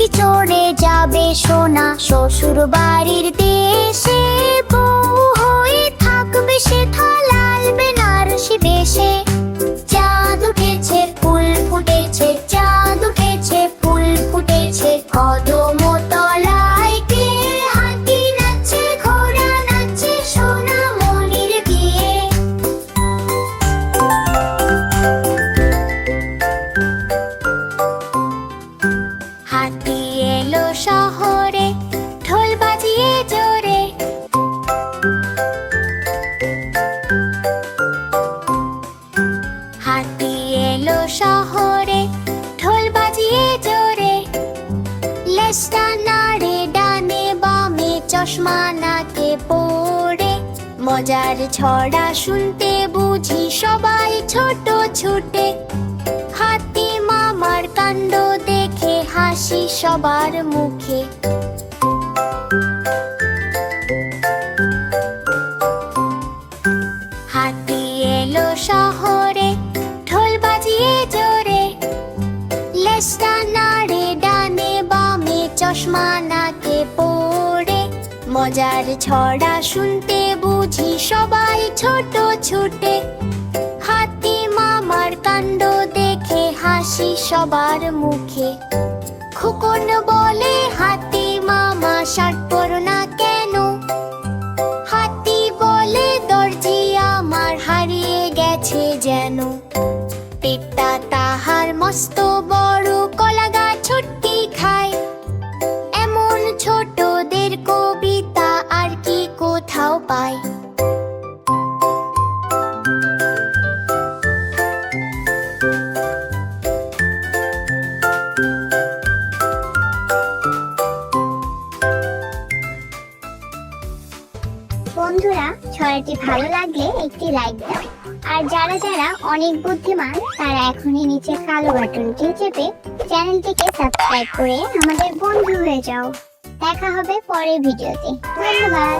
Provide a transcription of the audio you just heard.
হাতি চড়ে যাবে সোনা শ্বশুর বাড়ির দেশে, বউ হয়ে থাকবে সেথা লাল বেনারসি বেশে। চাঁদ উঠেছে ফুল ফুটেছে, চাঁদ উঠেছে ফুল ফুটেছে, কদম তলায় কে হাতি নাচছে ঘোড়া নাচছে সোনা মনির বিয়ে। হাতি এলো শহরে ঢোল বাজিয়ে জোরে, হাতি এলো শহরে ঢোল বাজিয়ে জোরে। লেজটা নাড়ে ডানে বামে চশমা নাকে পড়ে, মজার ছড়া শুনতে বুঝি সবাই ছোট ছুটে। হাতি মামার কাণ্ড দেখে হাসি সবার মুখে। হাতি এলো শহরে ঢোল বাজিয়ে জোরে, লেজটা নাড়ে ডানে বামে চশমা নাকে পড়ে, মজার ছড়া শুনতে বুঝি সবাই ছোট ছুটে। হাতি মামার কাণ্ড দেখে হাসি সবার মুখে। খোকন বলে হাতি মামা শার্ট পরো না কেন? হাতি বলে দর্জি আমার হারিয়ে গেছে যেন। পেটটা তাহার মস্ত বড়, কলা গাছ ছুটকি খায়। এমন ছোটদের কবিতা আর কি কোথাও পায়? বন্ধুরা, ছড়াটি ভালো লাগলে একটি লাইক দাও। আর যারা যারা অনেক বুদ্ধিমান তারা এখনই নিচে কালো বাটনটি চেপে চ্যানেলটিকে সাবস্ক্রাইব করে আমাদের বন্ধু হয়ে যাও। দেখা হবে পরের ভিডিওতে। ধন্যবাদ।